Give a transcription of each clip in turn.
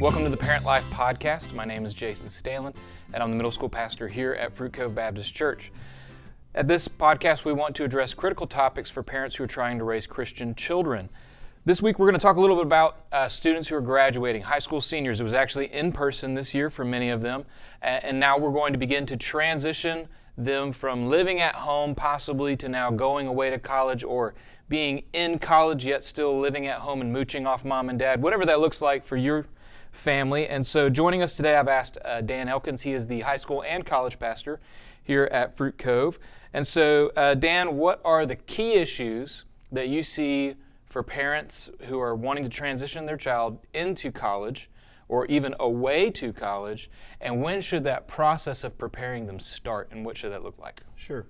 Welcome to the Parent Life Podcast. My name is Jason Stanland, and I'm the middle school pastor here at Fruit Cove Baptist Church. At this podcast, we want to address critical topics for parents who are trying to raise Christian children. This week, we're going to talk a little bit about students who are graduating, high school seniors. It was actually in person this year for many of them, and now we're going to begin to transition them from living at home possibly to now going away to college or being in college yet still living at home and mooching off mom and dad, whatever that looks like for your family. And so joining us today, I've asked Dan Elkins. He is the high school and college pastor here at Fruit Cove. And so Dan, what are the key issues that you see for parents who are wanting to transition their child into college or even away to college, and when should that process of preparing them start, and what should that look like? Sure.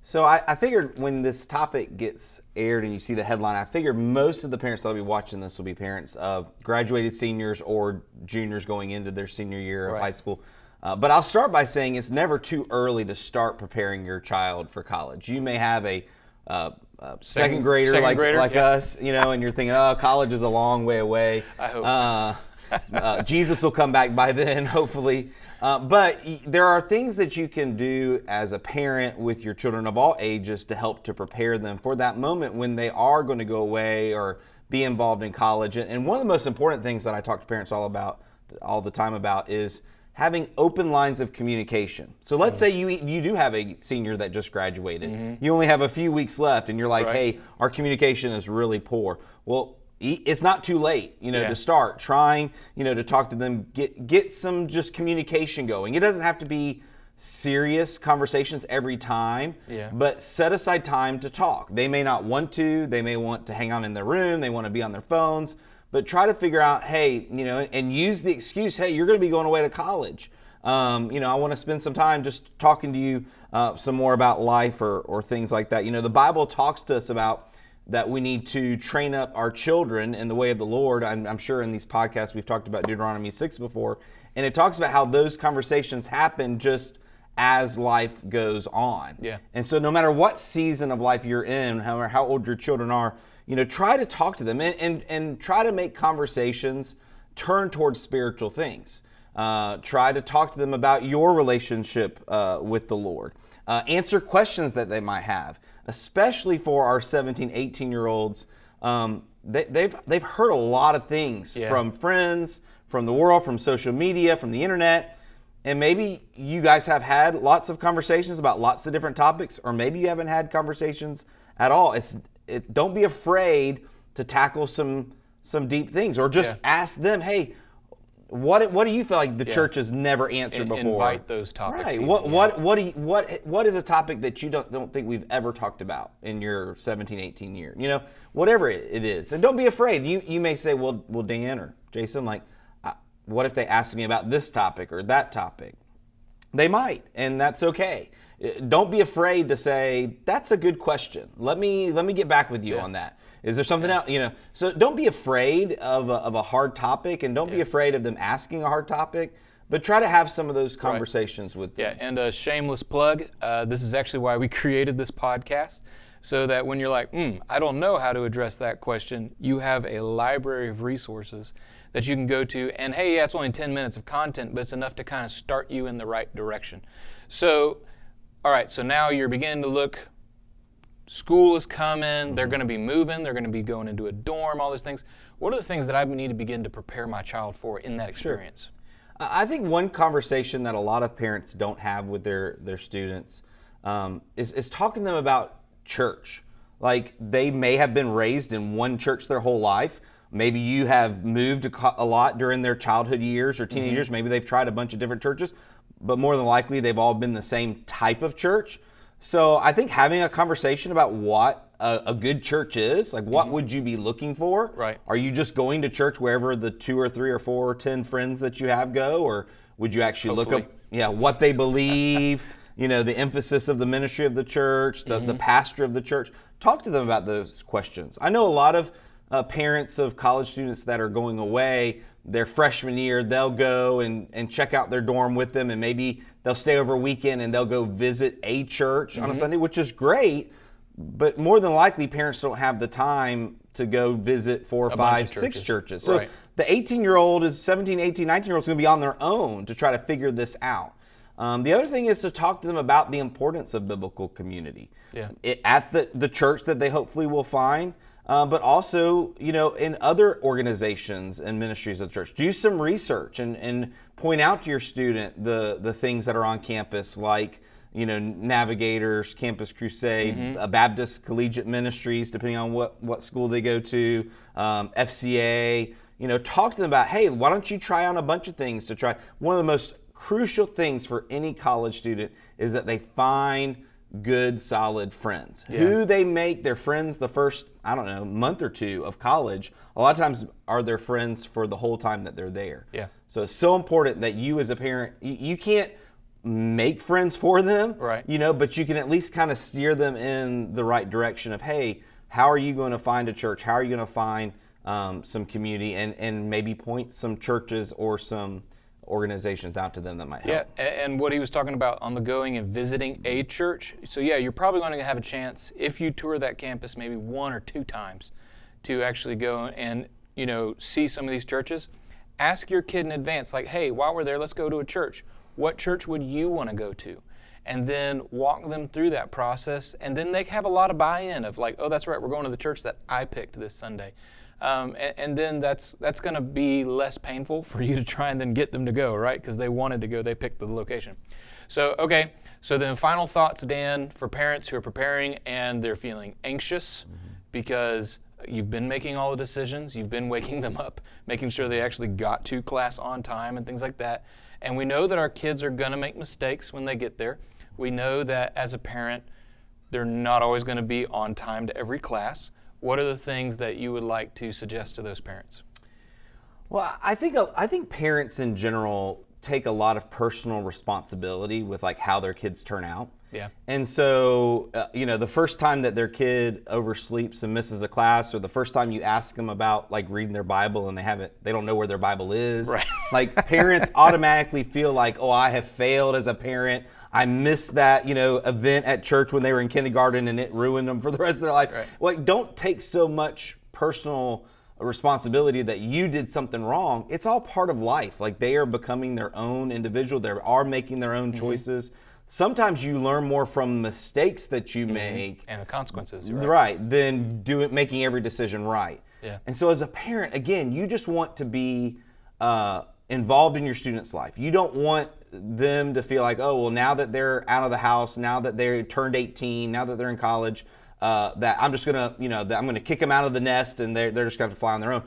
So I figured when this topic gets aired and you see the headline, I figured most of the parents that will be watching this will be parents of graduated seniors or juniors going into their senior year of high school. But I'll start by saying it's never too early to start preparing your child for college. You may have a second grader like us, you know, and you're thinking, oh, college is a long way away. I hope. Jesus will come back by then, hopefully. But there are things that you can do as a parent with your children of all ages to help to prepare them for that moment when they are going to go away or be involved in college. And one of the most important things that I talk to parents all the time about is having open lines of communication. So let's say you do have a senior that just graduated. Mm-hmm. You only have a few weeks left and you're like, hey, our communication is really poor. Well, it's not too late, to start trying, to talk to them, get some just communication going. It doesn't have to be serious conversations every time, but set aside time to talk. They may not want to, they may want to hang out in their room, they want to be on their phones, but try to figure out, hey, and use the excuse, hey, you're going to be going away to college. I want to spend some time just talking to you some more about life or things like that. The Bible talks to us about that we need to train up our children in the way of the Lord. I'm sure in these podcasts we've talked about Deuteronomy 6 before, and it talks about how those conversations happen just as life goes on. Yeah. And so no matter what season of life you're in, however how old your children are, try to talk to them and try to make conversations turn towards spiritual things. Try to talk to them about your relationship with the Lord. Answer questions that they might have, especially for our 17, 18-year-olds. They've heard a lot of things from friends, from the world, from social media, from the internet. And maybe you guys have had lots of conversations about lots of different topics, or maybe you haven't had conversations at all. Don't be afraid to tackle some deep things, or just ask them, hey, what do you feel like the church has never answered before? Invite those topics. Right. What is a topic that you don't think we've ever talked about in your 17, 18 year? Whatever it is. And don't be afraid. You may say, well, Dan or Jason, what if they ask me about this topic or that topic? They might, and that's okay. Don't be afraid to say, that's a good question. Let me get back with you on that. Is there something else? So don't be afraid of a hard topic, and don't be afraid of them asking a hard topic, but try to have some of those conversations with them. Yeah, and a shameless plug, this is actually why we created this podcast, so that when you're like, I don't know how to address that question, you have a library of resources that you can go to, and hey, it's only 10 minutes of content, but it's enough to kind of start you in the right direction. So, all right, so now you're beginning to look. School is coming, they're going to be moving, they're going to be going into a dorm, all those things. What are the things that I need to begin to prepare my child for in that experience? Sure. I think one conversation that a lot of parents don't have with their students is talking to them about church. Like, they may have been raised in one church their whole life. Maybe you have moved a lot during their childhood years or teenage years. Maybe they've tried a bunch of different churches, but more than likely they've all been the same type of church. So I think having a conversation about what a good church is, like what would you be looking for? Right. Are you just going to church wherever the 2 or 3 or 4 or 10 friends that you have go? Or would you actually look up what they believe, the emphasis of the ministry of the church, the pastor of the church? Talk to them about those questions. I know a lot of parents of college students that are going away their freshman year, they'll go and check out their dorm with them, and maybe they'll stay over a weekend and they'll go visit a church on a Sunday, which is great. But more than likely, parents don't have the time to go visit 4, 5, 6 churches. So the 18-year-old is 17, 18, 19-year-old is going to be on their own to try to figure this out. The other thing is to talk to them about the importance of biblical community at the church that they hopefully will find, but also, in other organizations and ministries of the church. Do some research and point out to your student the things that are on campus, like Navigators, Campus Crusade, Baptist Collegiate Ministries, depending on what school they go to, FCA. Talk to them about, hey, why don't you try on a bunch of things to try. One of the most crucial things for any college student is that they find good, solid friends who they make their friends the first, month or two of college. A lot of times are their friends for the whole time that they're there. Yeah. So it's so important that you as a parent, you can't make friends for them, right? But you can at least kind of steer them in the right direction of, hey, how are you going to find a church? How are you going to find some community, and maybe point some churches or some organizations out to them that might help. Yeah, and what he was talking about on the going and visiting a church. So yeah, you're probably going to have a chance, if you tour that campus maybe 1 or 2 times, to actually go and see some of these churches. Ask your kid in advance, like, hey, while we're there, let's go to a church. What church would you want to go to? And then walk them through that process, and then they have a lot of buy-in of like, oh, that's right, we're going to the church that I picked this Sunday. And then that's going to be less painful for you to try and then get them to go, right? Because they wanted to go, they picked the location. So, okay, so then final thoughts, Dan, for parents who are preparing and they're feeling anxious because you've been making all the decisions, you've been waking them up, making sure they actually got to class on time and things like that. And we know that our kids are going to make mistakes when they get there. We know that as a parent, they're not always going to be on time to every class. What are the things that you would like to suggest to those parents? Well, I think parents in general take a lot of personal responsibility with like how their kids turn out. Yeah. And so, the first time that their kid oversleeps and misses a class, or the first time you ask them about like reading their Bible and they don't know where their Bible is. Right. Like parents automatically feel like, oh, I have failed as a parent. I missed that, event at church when they were in kindergarten and it ruined them for the rest of their life. Right. Like, don't take so much personal responsibility that you did something wrong. It's all part of life. Like, they are becoming their own individual. They are making their own choices. Sometimes you learn more from mistakes that you make. And the consequences, right, than making every decision right. Yeah. And so as a parent, again, you just want to be involved in your student's life. You don't want them to feel like, oh, well, now that they're out of the house, now that they turned 18, now that they're in college, that I'm just gonna, that I'm gonna kick them out of the nest and they're just gonna have to fly on their own.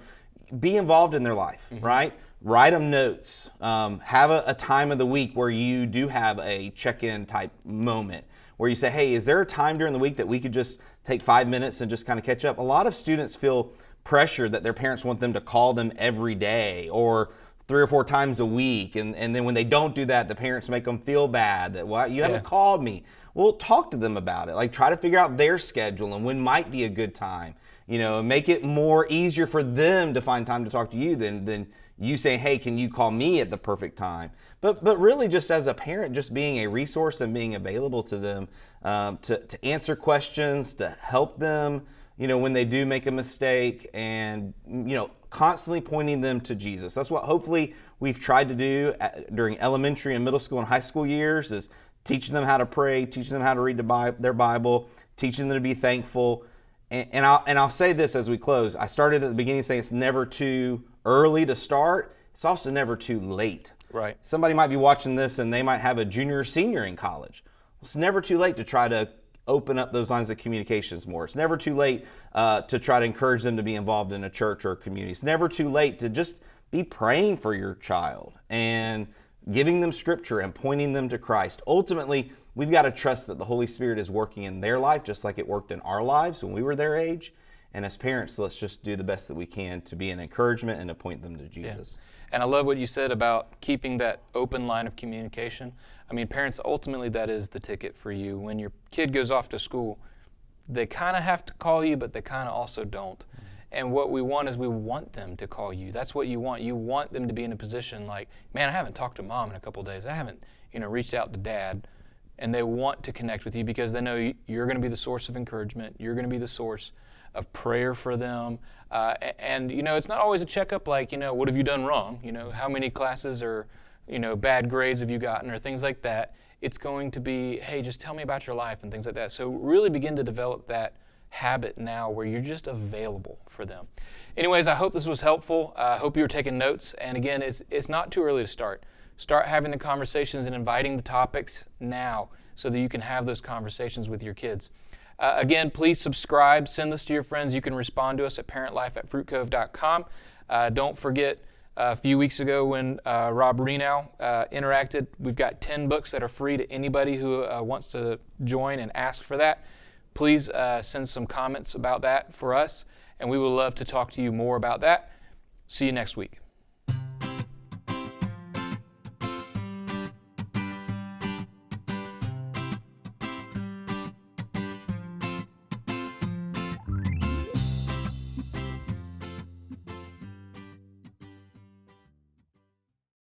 Be involved in their life, right? Write them notes. Have a time of the week where you do have a check-in type moment where you say, hey, is there a time during the week that we could just take 5 minutes and just kind of catch up? A lot of students feel pressure that their parents want them to call them every day or 3 or 4 times a week, and then when they don't do that, the parents make them feel bad that, well, you haven't called me. Well, talk to them about it. Like, try to figure out their schedule and when might be a good time. Make it more easier for them to find time to talk to you than you saying, hey, can you call me at the perfect time? But really, just as a parent, just being a resource and being available to them to answer questions, to help them, when they do make a mistake, and, constantly pointing them to Jesus. That's what hopefully we've tried to do during elementary and middle school and high school years, is teaching them how to pray, teaching them how to read their Bible, teaching them to be thankful. And I'll say this as we close. I started at the beginning saying it's never too early to start. It's also never too late. Right. Somebody might be watching this and they might have a junior or senior in college. It's never too late to try to open up those lines of communications more. It's never too late to try to encourage them to be involved in a church or a community. It's never too late to just be praying for your child and giving them scripture and pointing them to Christ. Ultimately, we've got to trust that the Holy Spirit is working in their life just like it worked in our lives when we were their age. And as parents, let's just do the best that we can to be an encouragement and to point them to Jesus. Yeah. And I love what you said about keeping that open line of communication. I mean, parents, ultimately that is the ticket for you. When your kid goes off to school, they kind of have to call you, but they kind of also don't. And what we want is we want them to call you. That's what you want. You want them to be in a position like, man, I haven't talked to mom in a couple of days. I haven't, reached out to dad. And they want to connect with you because they know you're going to be the source of encouragement. You're going to be the source of prayer for them. And it's not always a checkup like, what have you done wrong? How many classes or, bad grades have you gotten or things like that. It's going to be, hey, just tell me about your life and things like that. So really begin to develop that habit now where you're just available for them. Anyways, I hope this was helpful. I hope you were taking notes. And again, it's not too early to start. Start having the conversations and inviting the topics now so that you can have those conversations with your kids. Again, please subscribe. Send this to your friends. You can respond to us at ParentLifeAtFruitCove.com. Don't forget, a few weeks ago when Rob Renow interacted, we've got 10 books that are free to anybody who wants to join and ask for that. Please send some comments about that for us, and we would love to talk to you more about that. See you next week.